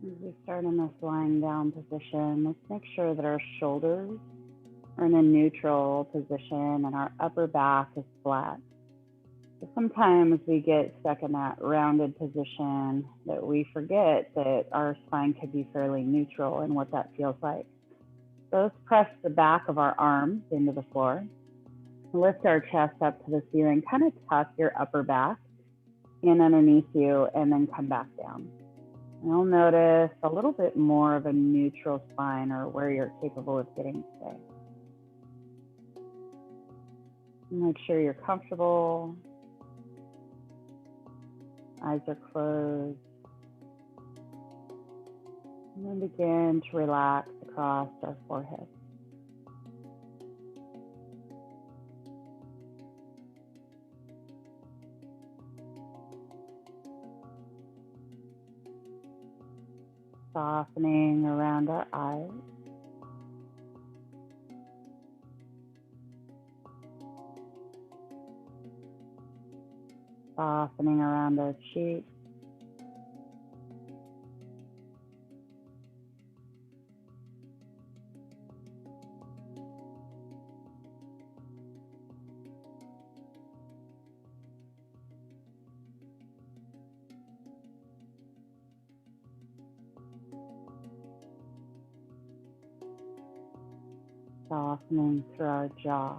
As we start in this lying down position, let's make sure that our shoulders are in a neutral position and our upper back is flat. So sometimes we get stuck in that rounded position that we forget that our spine could be fairly neutral and what that feels like. So let's press the back of our arms into the floor. Lift our chest up to the ceiling. Kind of tuck your upper back in underneath you and then come back down. And you'll notice a little bit more of a neutral spine or where you're capable of getting today. Make sure you're comfortable. Eyes are closed. And then begin to relax across our forehead. Softening around our eyes. Softening around our cheeks. Softening through our jaw.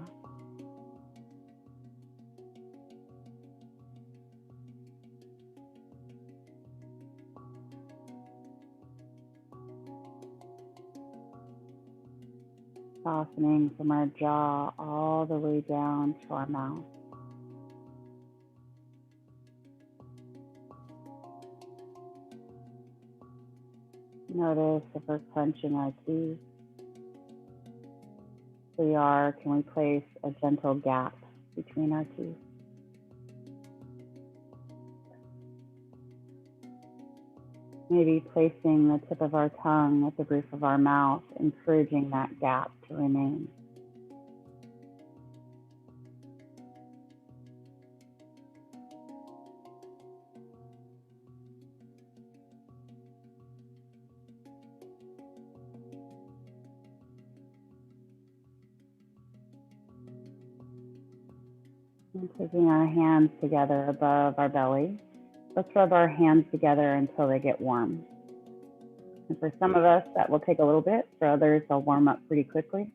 Softening from our jaw all the way down to our mouth. Notice if we're clenching our teeth. If we are, can we place a gentle gap between our teeth? Maybe placing the tip of our tongue at the roof of our mouth, encouraging that gap to remain. And taking our hands together above our belly, let's rub our hands together until they get warm. And for some of us, that will take a little bit. For others, they'll warm up pretty quickly.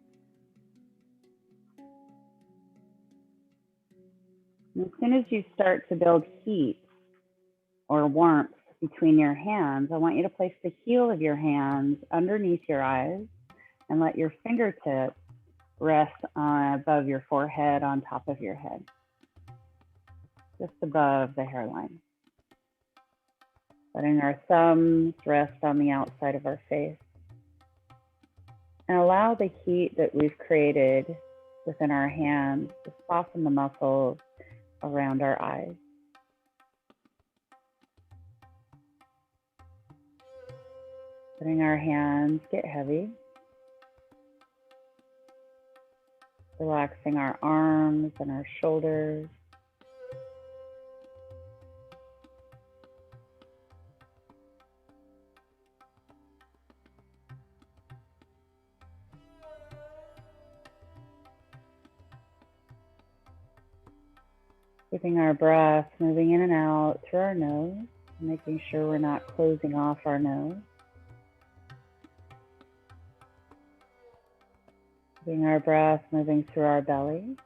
And as soon as you start to build heat or warmth between your hands, I want you to place the heel of your hands underneath your eyes and let your fingertips rest above your forehead, on top of your head, just above the hairline. Letting our thumbs rest on the outside of our face. And allow the heat that we've created within our hands to soften the muscles around our eyes. Letting our hands get heavy. Relaxing our arms and our shoulders. Keeping our breath moving in and out through our nose, making sure we're not closing off our nose. Keeping our breath moving through our belly.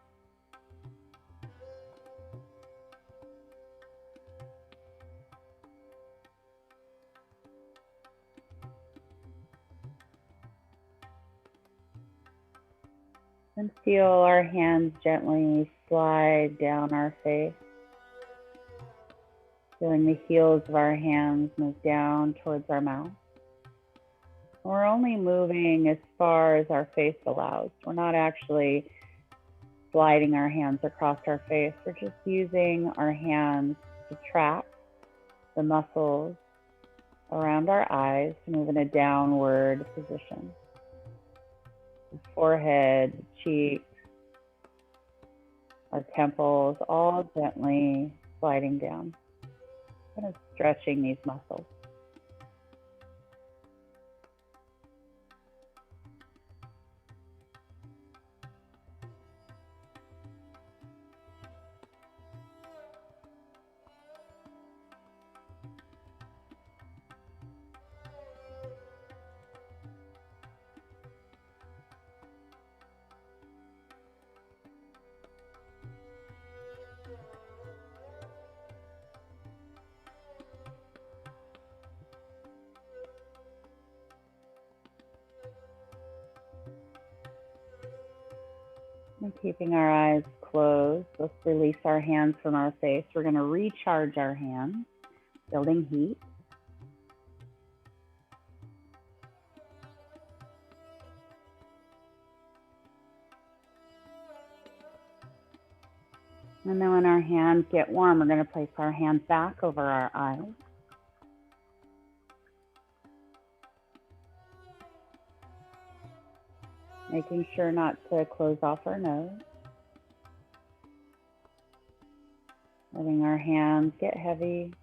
And feel our hands gently slide down our face. Feeling the heels of our hands move down towards our mouth. We're only moving as far as our face allows. We're not actually sliding our hands across our face. We're just using our hands to trap the muscles around our eyes to move in a downward position. The forehead, cheeks, our temples, all gently sliding down, kind of stretching these muscles. And keeping our eyes closed, let's release our hands from our face. We're going to recharge our hands, building heat. And then when our hands get warm, we're going to place our hands back over our eyes. Making sure not to close off our nose. Letting our hands get heavy.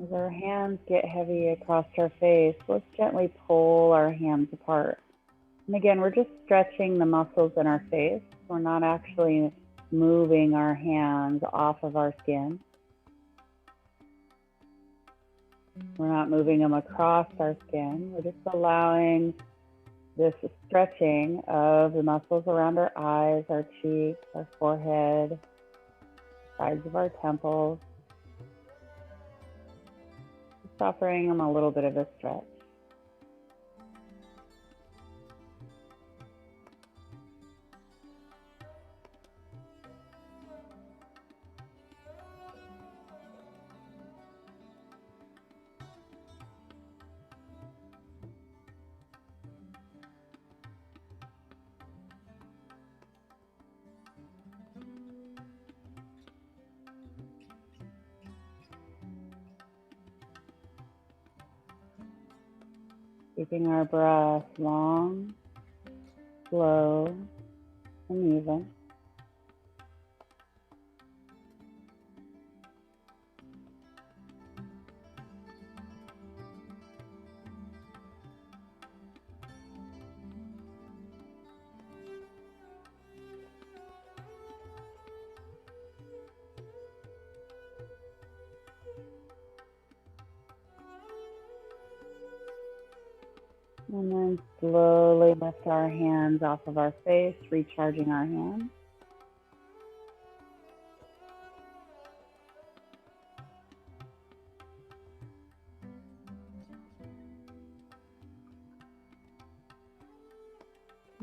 As our hands get heavy across our face, let's gently pull our hands apart. And again, we're just stretching the muscles in our face. We're not actually moving our hands off of our skin. We're not moving them across our skin. We're just allowing this stretching of the muscles around our eyes, our cheeks, our forehead, sides of our temples. Just offering them a little bit of a stretch. Keeping our breath long, slow, and even. And then slowly lift our hands off of our face, recharging our hands.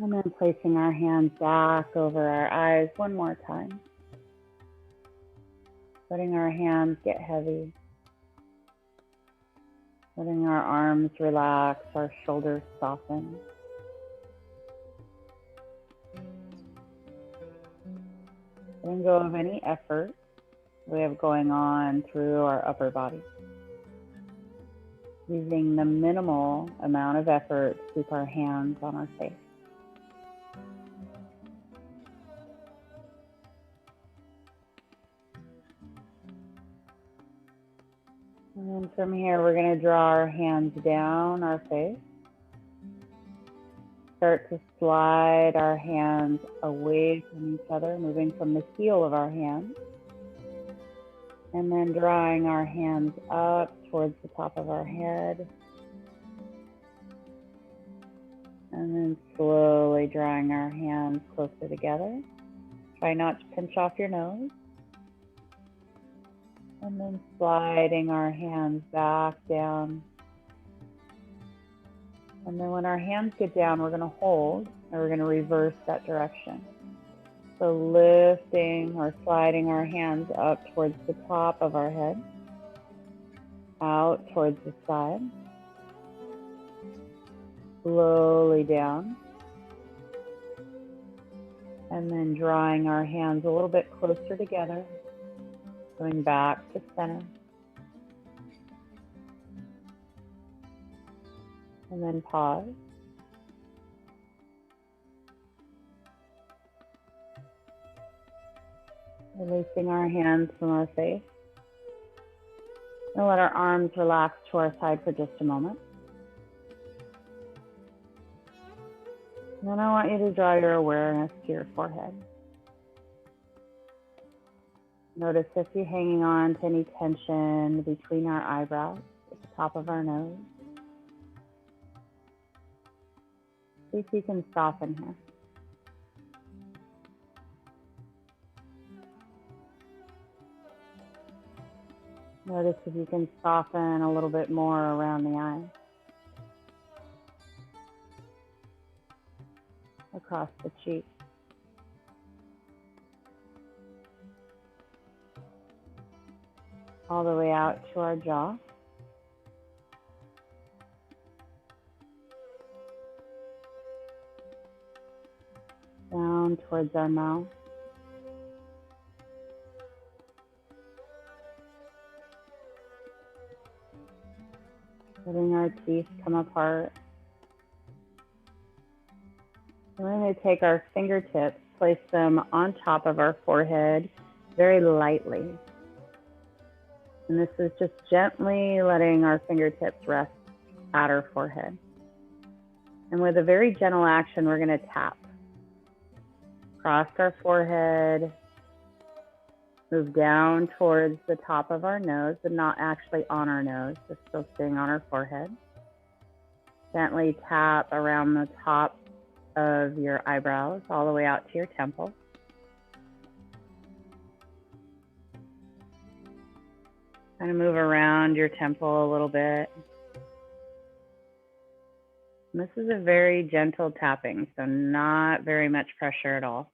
And then placing our hands back over our eyes one more time. Letting our hands get heavy. Letting our arms relax, our shoulders soften. Letting go of any effort we have going on through our upper body. Using the minimal amount of effort to keep our hands on our face. And then from here, we're going to draw our hands down our face. Start to slide our hands away from each other, moving from the heel of our hands. And then drawing our hands up towards the top of our head. And then slowly drawing our hands closer together. Try not to pinch off your nose. And then sliding our hands back down. And then when our hands get down, we're going to hold, and we're going to reverse that direction. So lifting or sliding our hands up towards the top of our head, out towards the side, slowly down, and then drawing our hands a little bit closer together, going back to center, and then pause. Releasing our hands from our face. And let our arms relax to our side for just a moment. And then I want you to draw your awareness to your forehead. Notice if you're hanging on to any tension between our eyebrows at the top of our nose. See if you can soften here. Notice if you can soften a little bit more around the eyes, across the cheeks. All the way out to our jaw. Down towards our mouth. Letting our teeth come apart. We're going to take our fingertips, place them on top of our forehead very lightly. And this is just gently letting our fingertips rest at our forehead. And with a very gentle action, we're going to tap across our forehead, move down towards the top of our nose, but not actually on our nose, just still staying on our forehead. Gently tap around the top of your eyebrows, all the way out to your temple. Kind of move around your temple a little bit. And this is a very gentle tapping, so not very much pressure at all.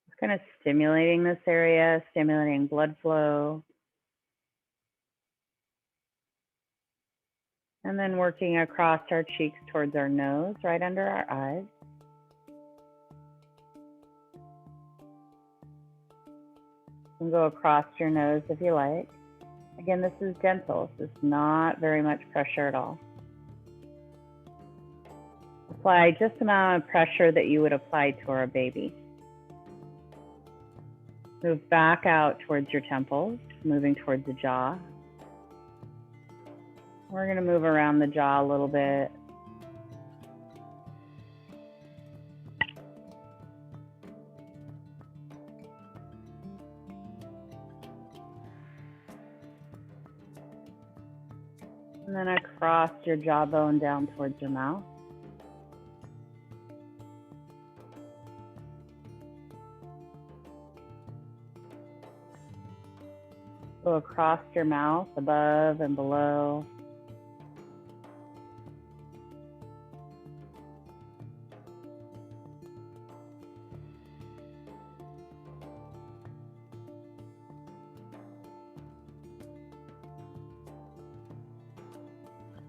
Just kind of stimulating this area, stimulating blood flow. And then working across our cheeks towards our nose, right under our eyes. You can go across your nose if you like. Again, this is gentle. This is not very much pressure at all. Apply just the amount of pressure that you would apply to our baby. Move back out towards your temples, moving towards the jaw. We're going to move around the jaw a little bit. And then across your jawbone down towards your mouth. Go across your mouth, above and below.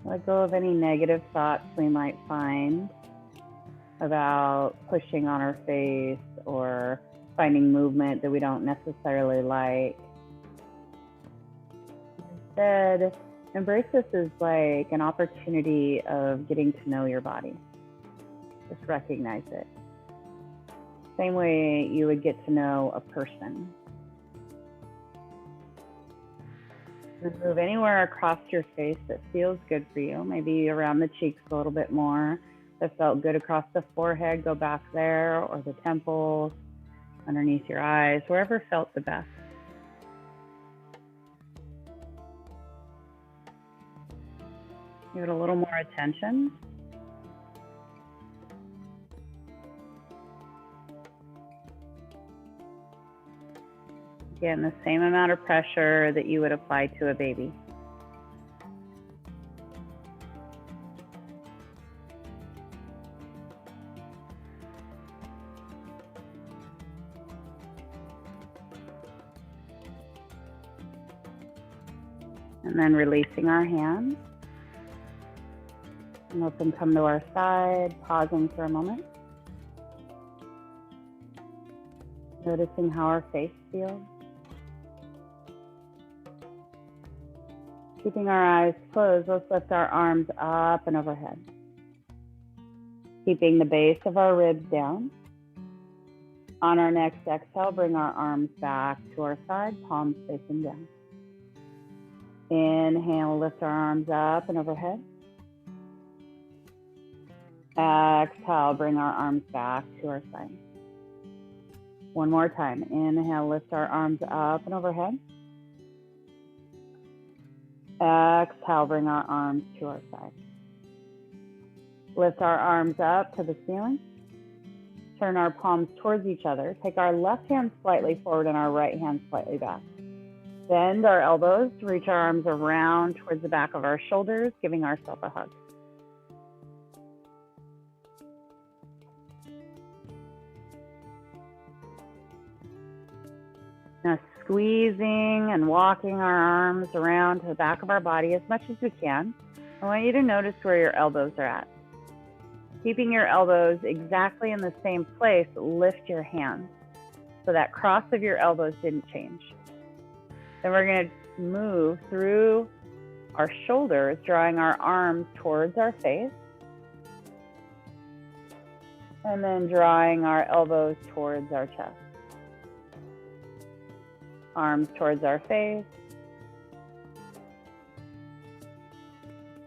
Let go of any negative thoughts we might find about pushing on our face or finding movement that we don't necessarily like. Instead, embrace this as like an opportunity of getting to know your body. Just recognize it. Same way you would get to know a person. Move anywhere across your face that feels good for you. Maybe around the cheeks a little bit more. If it felt good across the forehead, go back there, or the temples, underneath your eyes, wherever felt the best. Give it a little more attention. Again, the same amount of pressure that you would apply to a baby. And then releasing our hands. And let them come to our side, pausing for a moment. Noticing how our face feels. Keeping our eyes closed, let's lift our arms up and overhead. Keeping the base of our ribs down. On our next exhale, bring our arms back to our side, palms facing down. Inhale, lift our arms up and overhead. Exhale, bring our arms back to our side. One more time. Inhale, lift our arms up and overhead. Exhale, bring our arms to our side. Lift our arms up to the ceiling. Turn our palms towards each other. Take our left hand slightly forward and our right hand slightly back. Bend our elbows to reach our arms around towards the back of our shoulders, giving ourselves a hug. Now squeezing and walking our arms around to the back of our body as much as we can. I want you to notice where your elbows are at. Keeping your elbows exactly in the same place, lift your hands so that cross of your elbows didn't change. Then we're going to move through our shoulders, drawing our arms towards our face, and then drawing our elbows towards our chest. Arms towards our face,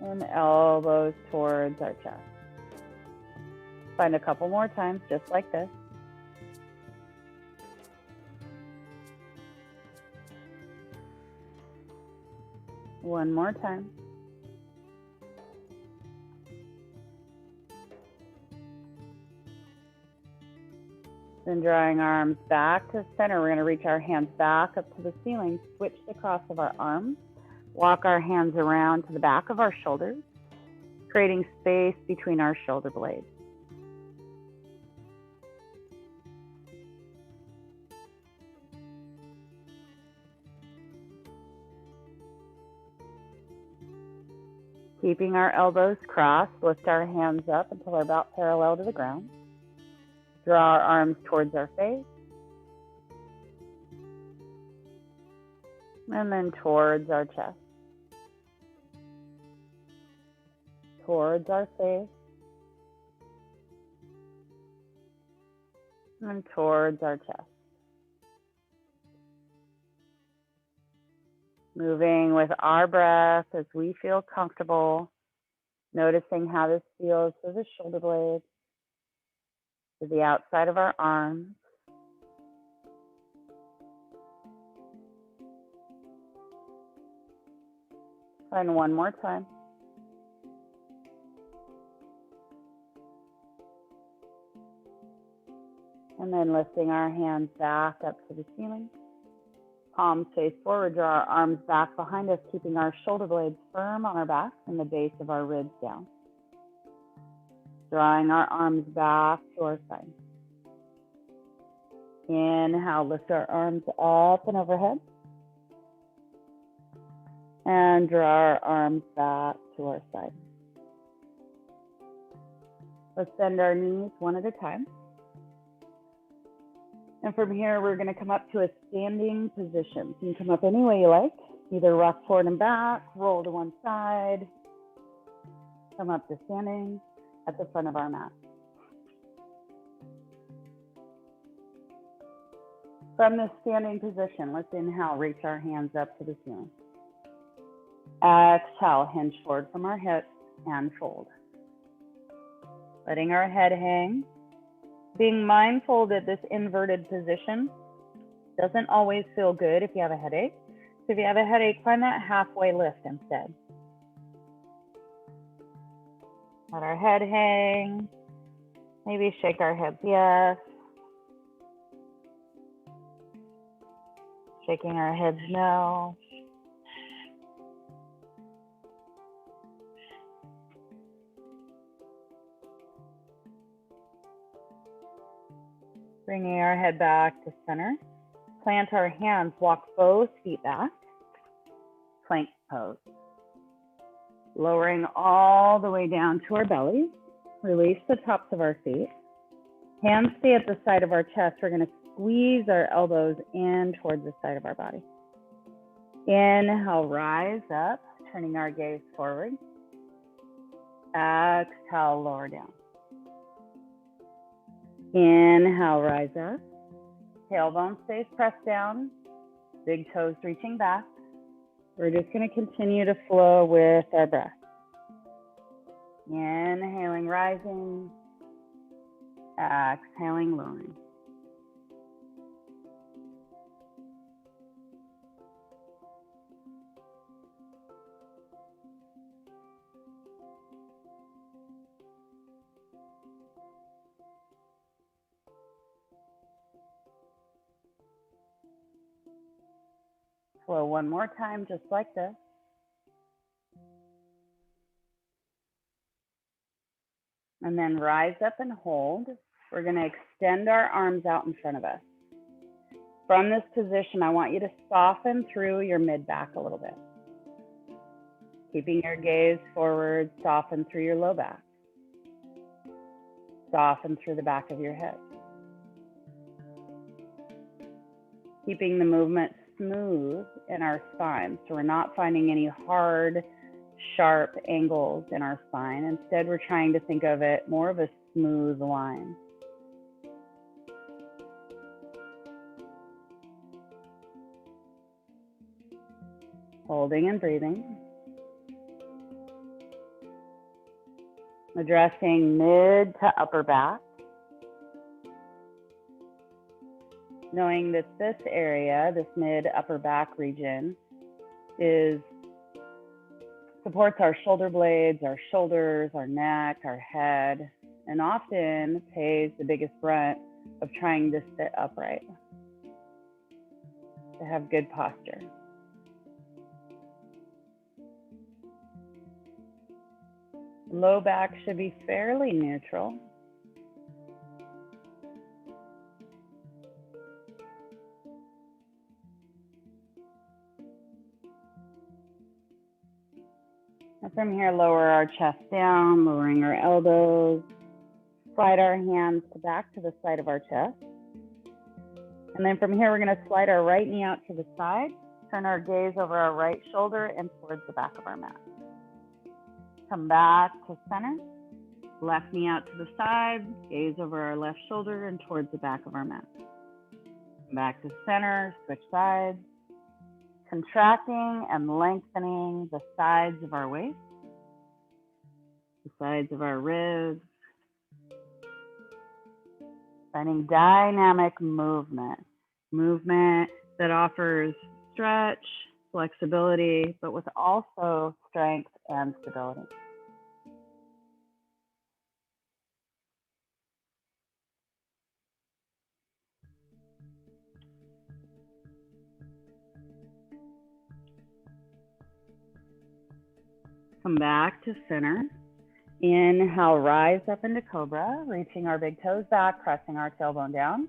and elbows towards our chest. Find a couple more times, just like this. One more time. Then drawing our arms back to center, we're going to reach our hands back up to the ceiling, switch the cross of our arms, walk our hands around to the back of our shoulders, creating space between our shoulder blades. Keeping our elbows crossed, lift our hands up until they're about parallel to the ground. Draw our arms towards our face. And then towards our chest. Towards our face. And towards our chest. Moving with our breath as we feel comfortable, noticing how this feels to the shoulder blades, to the outside of our arms. And one more time. And then lifting our hands back up to the ceiling. Palms face forward, draw our arms back behind us, keeping our shoulder blades firm on our back and the base of our ribs down. Drawing our arms back to our side. Inhale, lift our arms up and overhead. And draw our arms back to our side. Let's bend our knees one at a time. And from here, we're going to come up to a standing position. You can come up any way you like. Either rock forward and back, roll to one side, come up to standing at the front of our mat. From this standing position, let's inhale, reach our hands up to the ceiling. Exhale, hinge forward from our hips and fold. Letting our head hang. Being mindful that this inverted position doesn't always feel good if you have a headache. So if you have a headache, find that halfway lift instead. Let our head hang. Maybe shake our heads yes. Shaking our heads no. Bringing our head back to center. Plant our hands, walk both feet back. Plank pose. Lowering all the way down to our belly. Release the tops of our feet. Hands stay at the side of our chest. We're going to squeeze our elbows in towards the side of our body. Inhale, rise up, turning our gaze forward. Exhale, lower down. Inhale, rise up. Tailbone stays pressed down. Big toes reaching back. We're just going to continue to flow with our breath. Inhaling, rising. Exhaling, lowering. Flow one more time, just like this. And then rise up and hold. We're going to extend our arms out in front of us. From this position, I want you to soften through your mid-back a little bit. Keeping your gaze forward, soften through your low back. Soften through the back of your head. Keeping the movement smooth in our spine, so we're not finding any hard, sharp angles in our spine. Instead, we're trying to think of it more of a smooth line. Holding and breathing. Addressing mid to upper back. Knowing that this area, this mid upper back region, supports our shoulder blades, our shoulders, our neck, our head, and often pays the biggest brunt of trying to sit upright, to have good posture. Low back should be fairly neutral. And from here, lower our chest down, lowering our elbows, slide our hands back to the side of our chest. And then from here, we're going to slide our right knee out to the side, turn our gaze over our right shoulder and towards the back of our mat. Come back to center, left knee out to the side, gaze over our left shoulder and towards the back of our mat. Come back to center, switch sides, contracting and lengthening the sides of our waist, the sides of our ribs, finding dynamic movement that offers stretch, flexibility, but with also strength and stability. Come back to center. Inhale, rise up into cobra, reaching our big toes back, pressing our tailbone down.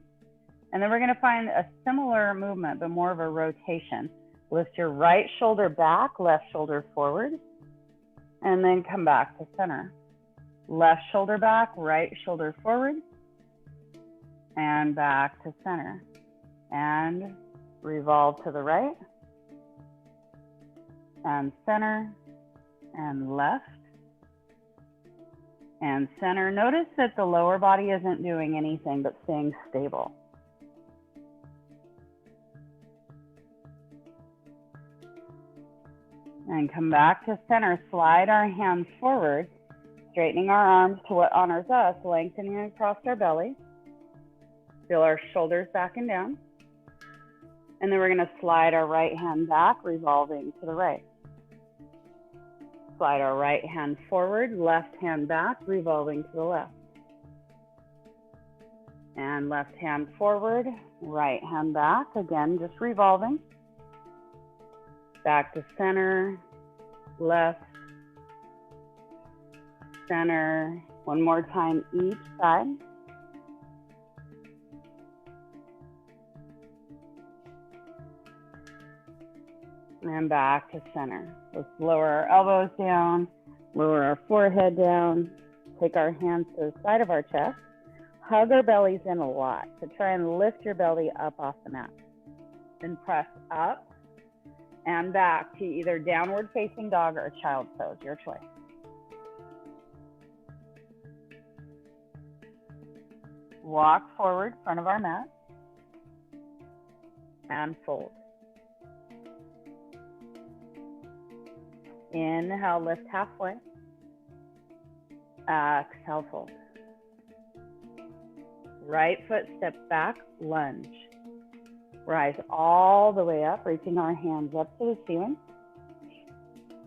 And then we're going to find a similar movement, but more of a rotation. Lift your right shoulder back, left shoulder forward, and then come back to center. Left shoulder back, right shoulder forward, and back to center. And revolve to the right, and center, and left, and center. Notice that the lower body isn't doing anything but staying stable. And come back to center, slide our hands forward, straightening our arms to what honors us, lengthening across our belly. Feel our shoulders back and down. And then we're going to slide our right hand back, revolving to the right. Slide our right hand forward, left hand back, revolving to the left. And left hand forward, right hand back, again, just revolving. Back to center, left, center. One more time each side. And back to center. Let's lower our elbows down, lower our forehead down, take our hands to the side of our chest, hug our bellies in a lot. So try and lift your belly up off the mat. Then press up and back to either downward facing dog or child's pose, your choice. Walk forward, front of our mat, and fold. Inhale, lift halfway. Exhale, fold. Right foot steps back, lunge. Rise all the way up, reaching our hands up to the ceiling.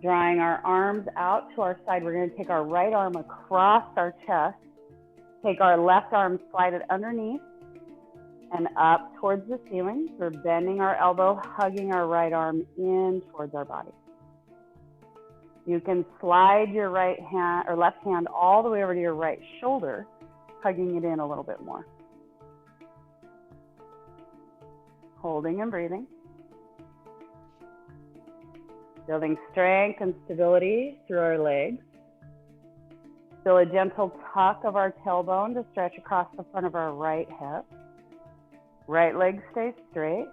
Drawing our arms out to our side. We're going to take our right arm across our chest. Take our left arm, slide it underneath. and up towards the ceiling. We're bending our elbow, hugging our right arm in towards our body. You can slide your right hand or left hand all the way over to your right shoulder, hugging it in a little bit more. Holding and breathing. Building strength and stability through our legs. Feel a gentle tuck of our tailbone to stretch across the front of our right hip. Right leg stays straight.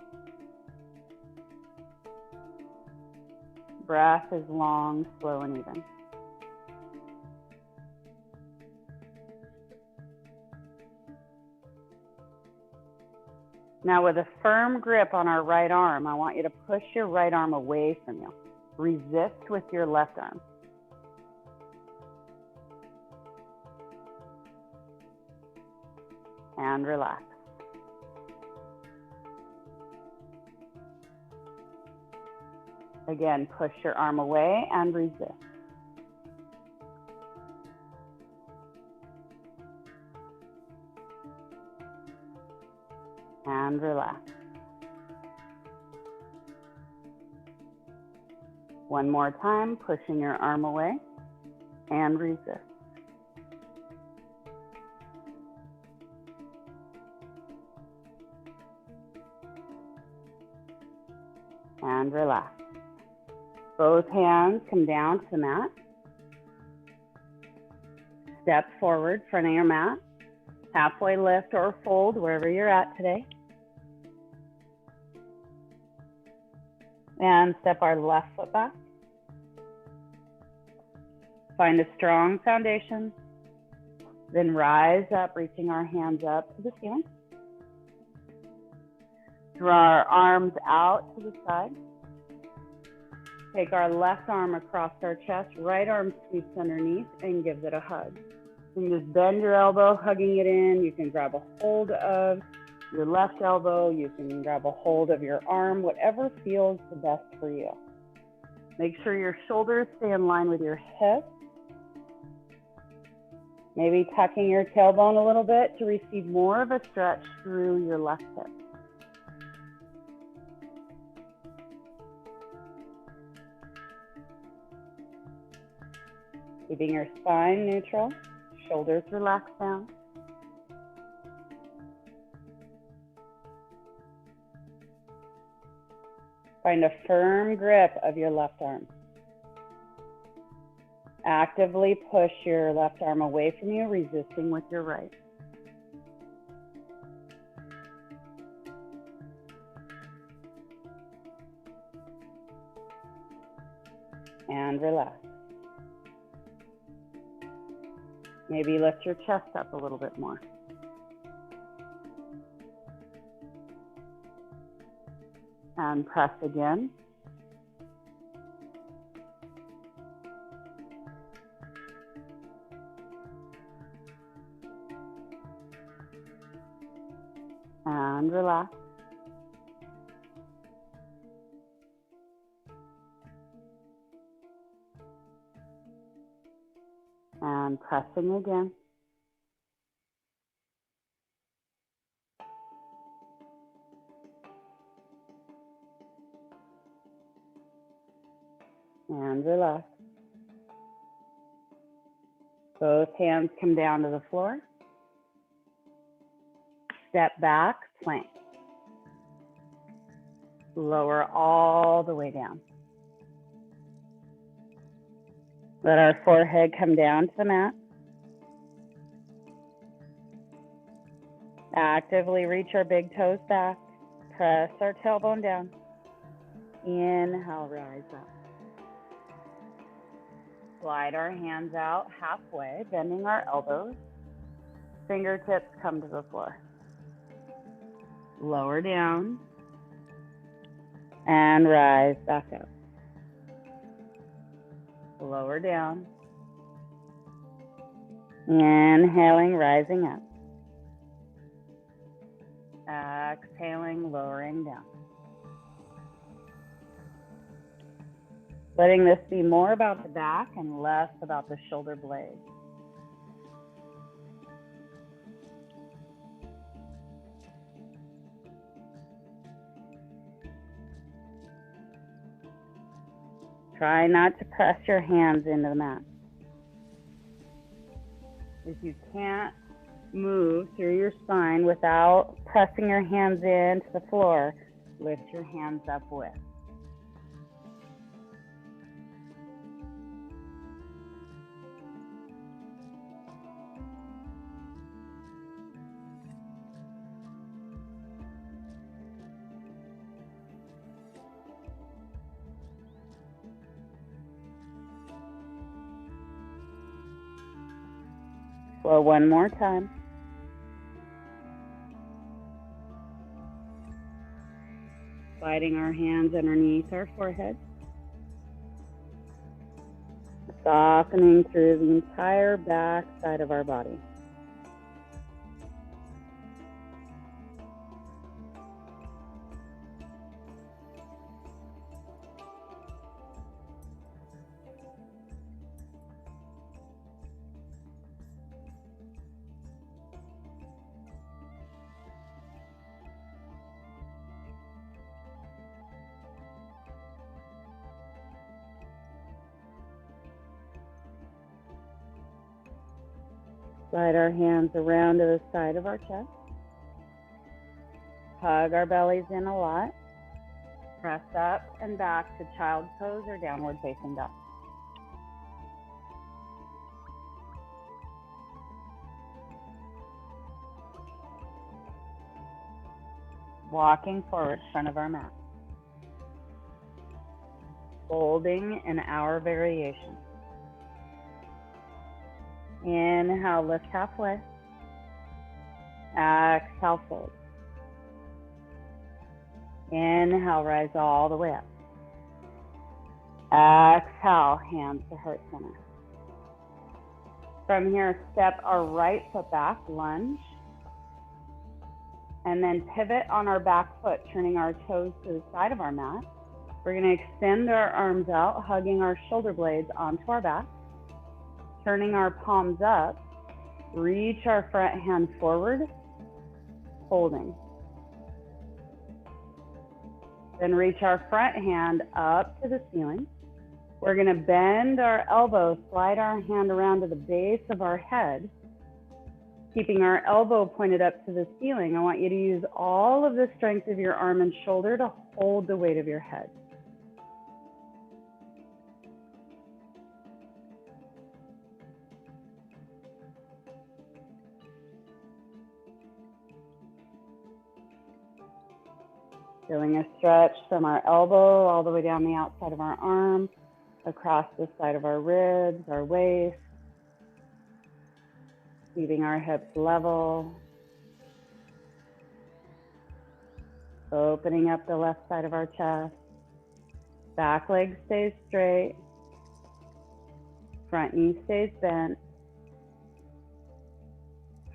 Breath is long, slow, and even. Now with a firm grip on our right arm, I want you to push your right arm away from you. Resist with your left arm. And relax. Again, push your arm away and resist. And relax. One more time, pushing your arm away and resist. And relax. Both hands come down to the mat. Step forward, front of your mat. Halfway lift or fold, wherever you're at today. And step our left foot back. Find a strong foundation. Then rise up, reaching our hands up to the ceiling. Draw our arms out to the side. Take our left arm across our chest, right arm sweeps underneath and gives it a hug. You can just bend your elbow, hugging it in. You can grab a hold of your left elbow. You can grab a hold of your arm, whatever feels the best for you. Make sure your shoulders stay in line with your hips. Maybe tucking your tailbone a little bit to receive more of a stretch through your left hip. Keeping your spine neutral, shoulders relaxed down. Find a firm grip of your left arm. Actively push your left arm away from you, resisting with your right. And relax. Maybe lift your chest up a little bit more. And press again. And relax. And pressing again. And relax. Both hands come down to the floor. Step back, plank. Lower all the way down. Let our forehead come down to the mat. Actively reach our big toes back. Press our tailbone down. Inhale, rise up. Slide our hands out halfway, bending our elbows. Fingertips come to the floor. Lower down. And rise back up. Lower down. Inhaling, rising up. Exhaling, lowering down. Letting this be more about the back and less about the shoulder blades. Try not to press your hands into the mat. If you can't move through your spine without pressing your hands into the floor, lift your hands up with. Slow one more time. Sliding our hands underneath our forehead. Softening through the entire back side of our body. Slide our hands around to the side of our chest. Hug our bellies in a lot. Press up and back to child's pose or downward facing dog. Walking forward in front of our mat. Folding in our variation. Inhale, lift halfway. Exhale, fold. Inhale, rise all the way up. Exhale, hands to heart center. From here, step our right foot back, lunge. And then pivot on our back foot, turning our toes to the side of our mat. We're going to extend our arms out, hugging our shoulder blades onto our back. Turning our palms up, reach our front hand forward, holding. Then reach our front hand up to the ceiling. We're going to bend our elbow, slide our hand around to the base of our head, keeping our elbow pointed up to the ceiling. I want you to use all of the strength of your arm and shoulder to hold the weight of your head. Feeling a stretch from our elbow all the way down the outside of our arm, across the side of our ribs, our waist, keeping our hips level. Opening up the left side of our chest. Back leg stays straight. Front knee stays bent.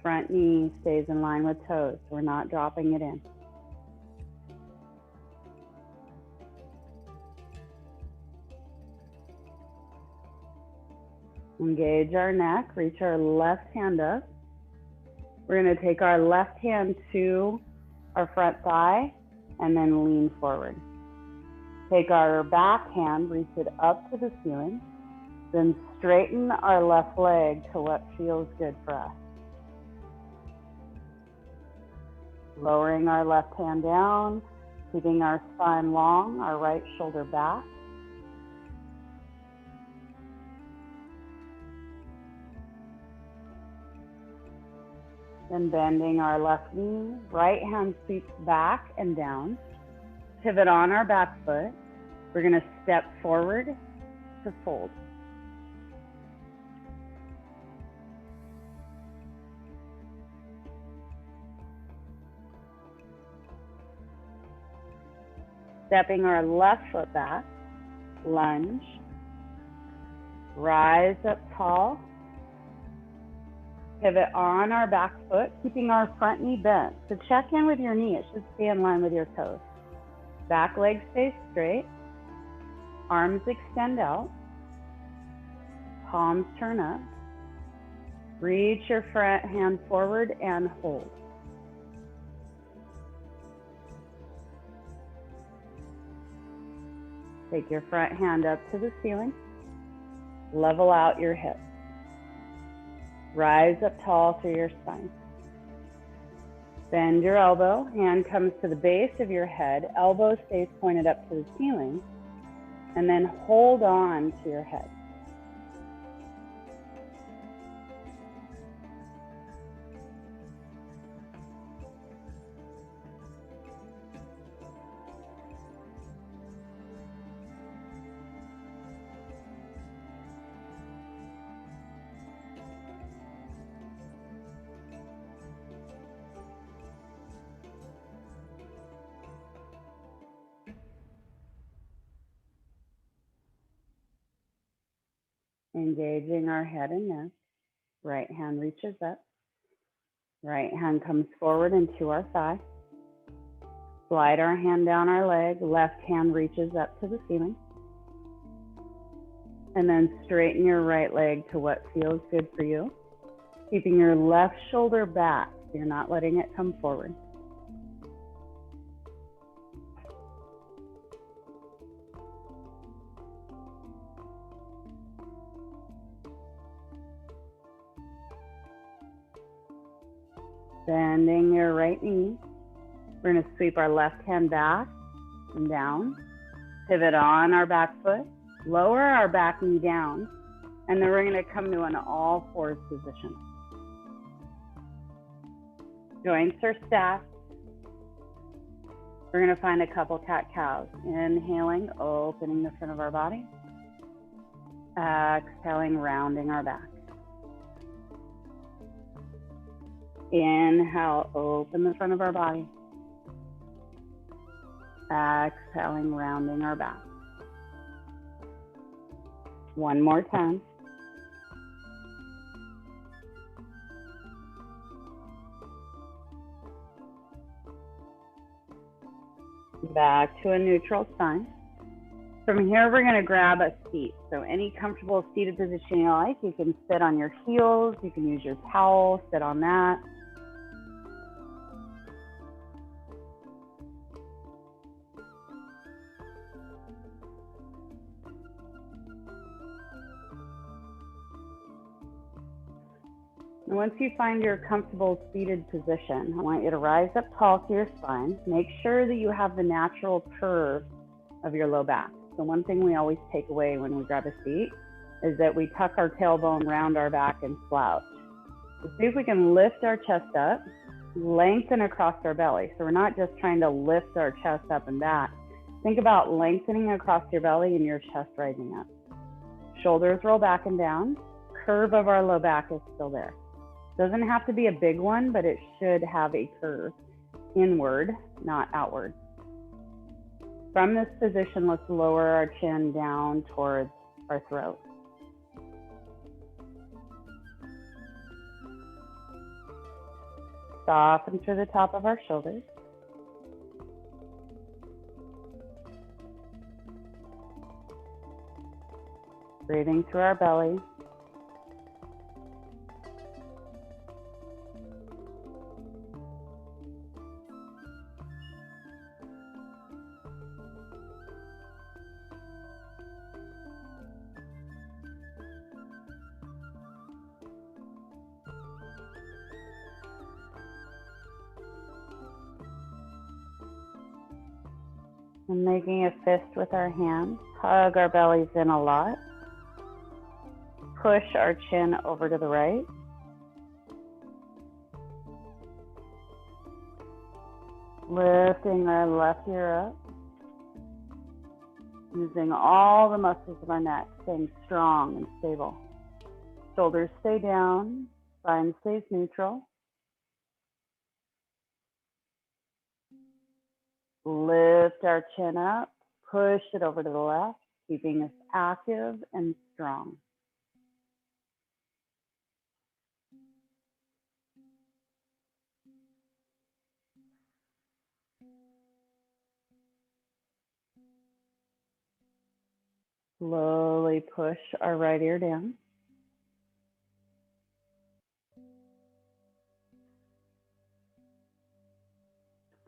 Front knee stays in line with toes. We're not dropping it in. Engage our neck, reach our left hand up. We're going to take our left hand to our front thigh and then lean forward. Take our back hand, reach it up to the ceiling, then straighten our left leg to what feels good for us. Lowering our left hand down, keeping our spine long, our right shoulder back. Then bending our left knee, right hand sweeps back and down. Pivot on our back foot. We're going to step forward to fold. Stepping our left foot back, lunge, rise up tall. Pivot on our back foot, keeping our front knee bent. So check in with your knee. It should stay in line with your toes. Back leg stays straight. Arms extend out. Palms turn up. Reach your front hand forward and hold. Take your front hand up to the ceiling. Level out your hips. Rise up tall through your spine. Bend your elbow. Hand comes to the base of your head. Elbow stays pointed up to the ceiling. And then hold on to your head. Engaging our head and neck. Right hand reaches up. Right hand comes forward into our thigh. Slide our hand down our leg. Left hand reaches up to the ceiling. And then straighten your right leg to what feels good for you. Keeping your left shoulder back so you're not letting it come forward. Bending your right knee. We're going to sweep our left hand back and down. Pivot on our back foot. Lower our back knee down. And then we're going to come to an all fours position. Joints are stacked. We're going to find a couple cat-cows. Inhaling, opening the front of our body. Exhaling, rounding our back. Inhale, open the front of our body. Exhaling, rounding our back. One more time. Back to a neutral spine. From here, we're going to grab a seat. So any comfortable seated position you like. You can sit on your heels. You can use your towel, sit on that. And once you find your comfortable seated position, I want you to rise up tall to your spine. Make sure that you have the natural curve of your low back. So one thing we always take away when we grab a seat is that we tuck our tailbone round our back and slouch. So see if we can lift our chest up, lengthen across our belly. So we're not just trying to lift our chest up and back. Think about lengthening across your belly and your chest rising up. Shoulders roll back and down. Curve of our low back is still there. Doesn't have to be a big one, but it should have a curve inward, not outward. From this position, let's lower our chin down towards our throat. Soften through the top of our shoulders. Breathing through our belly. And making a fist with our hands, hug our bellies in a lot. Push our chin over to the right. Lifting our left ear up. Using all the muscles of our neck, staying strong and stable. Shoulders stay down, spine stays neutral. Lift our chin up, push it over to the left, keeping us active and strong. Slowly push our right ear down.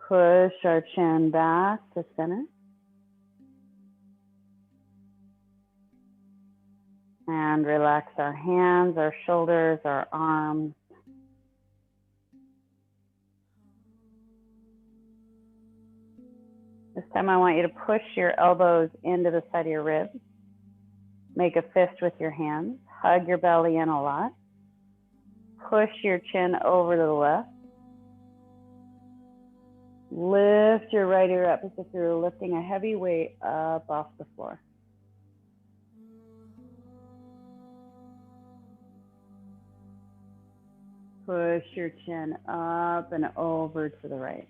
Push our chin back to center. And relax our hands, our shoulders, our arms. This time I want you to push your elbows into the side of your ribs. Make a fist with your hands. Hug your belly in a lot. Push your chin over to the left. Lift your right ear up as if you're lifting a heavy weight up off the floor. Push your chin up and over to the right.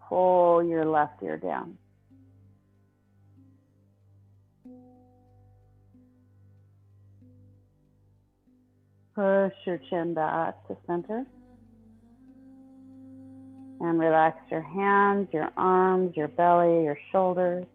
Pull your left ear down. Push your chin back to center. And relax your hands, your arms, your belly, your shoulders.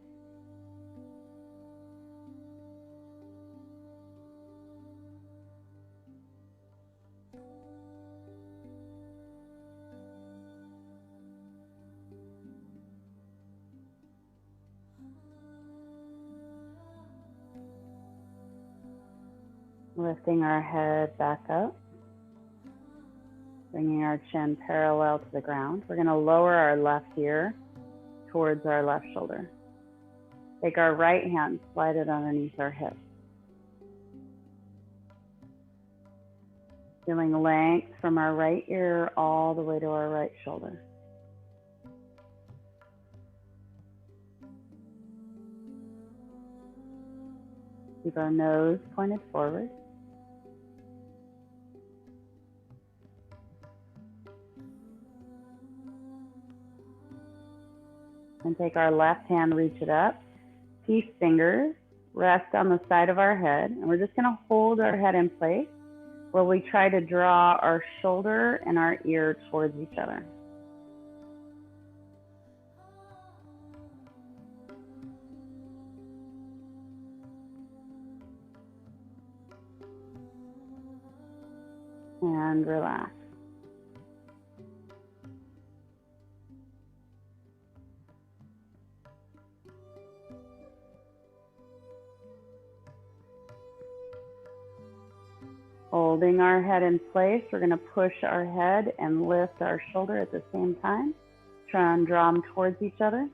Lifting our head back up, bringing our chin parallel to the ground. We're going to lower our left ear towards our left shoulder. Take our right hand, slide it underneath our hip. Feeling length from our right ear all the way to our right shoulder. Keep our nose pointed forward. And take our left hand, reach it up. Peace fingers rest on the side of our head. And we're just going to hold our head in place while we try to draw our shoulder and our ear towards each other. And relax. Holding our head in place, we're going to push our head and lift our shoulder at the same time. Try and draw them towards each other.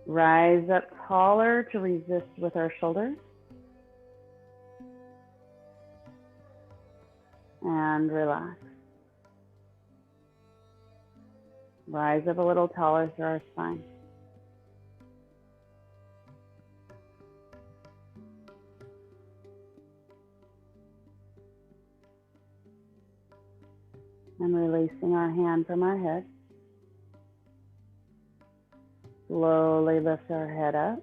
Rise up taller to resist with our shoulders. And relax. Rise up a little taller through our spine. And releasing our hand from our head. Slowly lift our head up.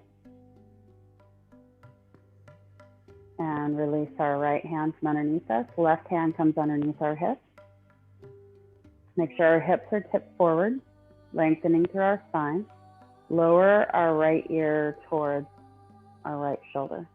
And release our right hand from underneath us. Left hand comes underneath our hips. Make sure our hips are tipped forward, lengthening through our spine. Lower our right ear towards our right shoulder.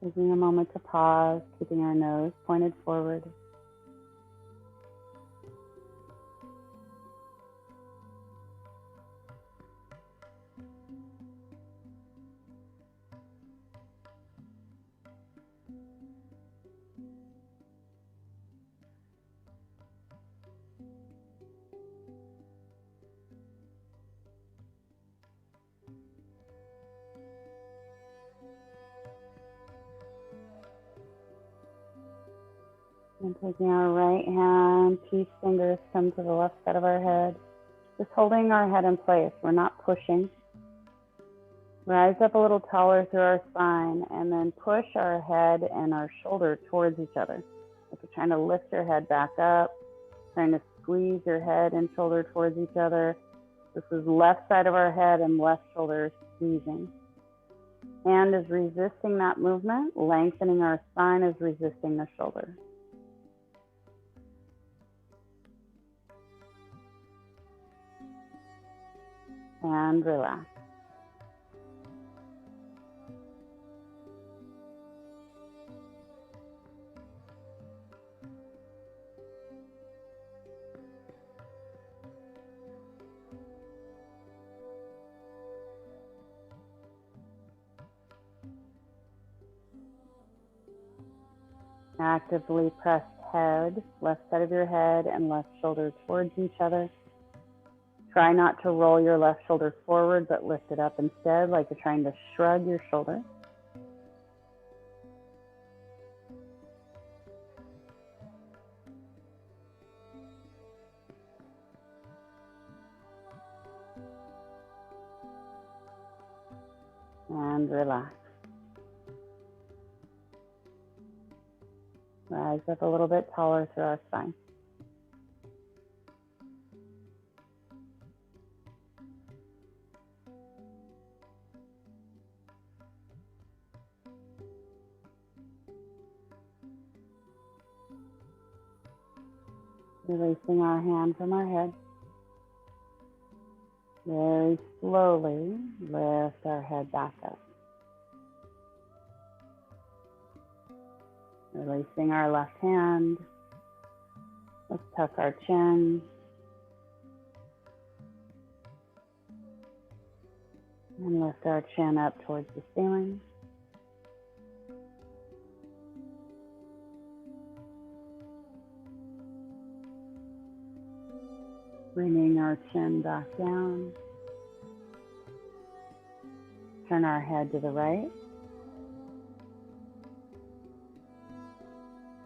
Taking a moment to pause, keeping our nose pointed forward. And taking our right hand, peace fingers come to the left side of our head. Just holding our head in place. We're not pushing. Rise up a little taller through our spine and then push our head and our shoulder towards each other. Like you're trying to lift your head back up, trying to squeeze your head and shoulder towards each other. This is left side of our head and left shoulder squeezing. Hand is resisting that movement. Lengthening our spine is resisting the shoulder. and relax. Actively press head, left side of your head and left shoulder towards each other. Try not to roll your left shoulder forward, but lift it up instead, like you're trying to shrug your shoulder. And relax. Rise up a little bit taller through our spine. Releasing our hand from our head. Very slowly lift our head back up. Releasing our left hand. Let's tuck our chin. And lift our chin up towards the ceiling. Bringing our chin back down. Turn our head to the right.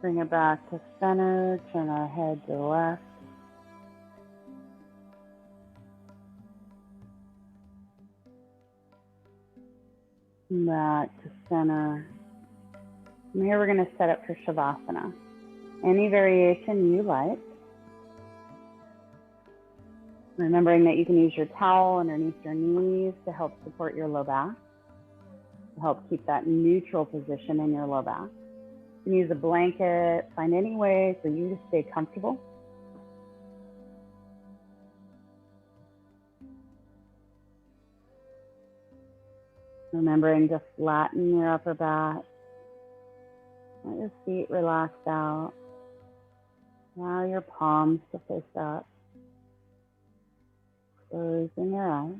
Bring it back to center. Turn our head to the left. Back to center. From here we're going to set up for Shavasana. Any variation you like. Remembering that you can use your towel underneath your knees to help support your low back, to help keep that neutral position in your low back. You can use a blanket, find any way for you to stay comfortable. Remembering to flatten your upper back. Let your feet relax out. Allow your palms to face up. Closing your eyes.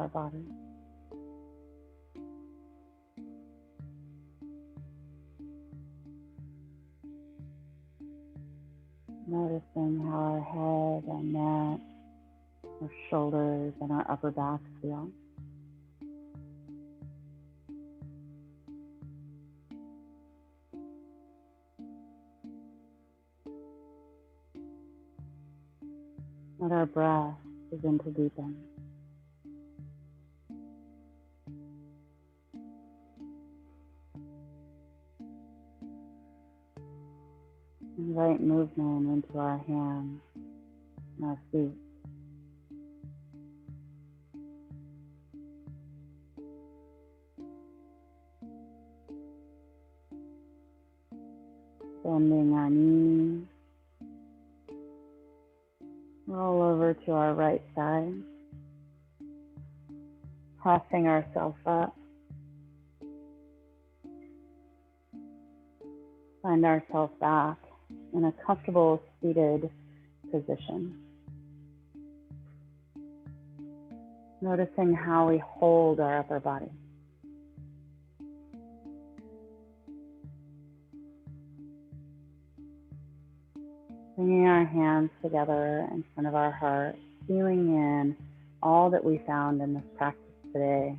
our body. Noticing how our head and neck, our shoulders, and our upper back feel. Let our breath begin to deepen. Invite movement into our hands and our feet. Bending our knees. Roll over to our right side. Pressing ourselves up. Find ourselves back in a comfortable seated position. Noticing how we hold our upper body. Bringing our hands together in front of our heart, feeling in all that we found in this practice today,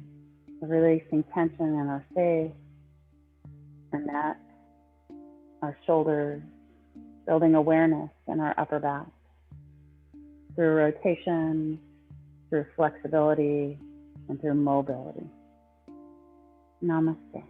releasing tension in our face, our neck, our shoulders, building awareness in our upper back through rotation, through flexibility, and through mobility. Namaste.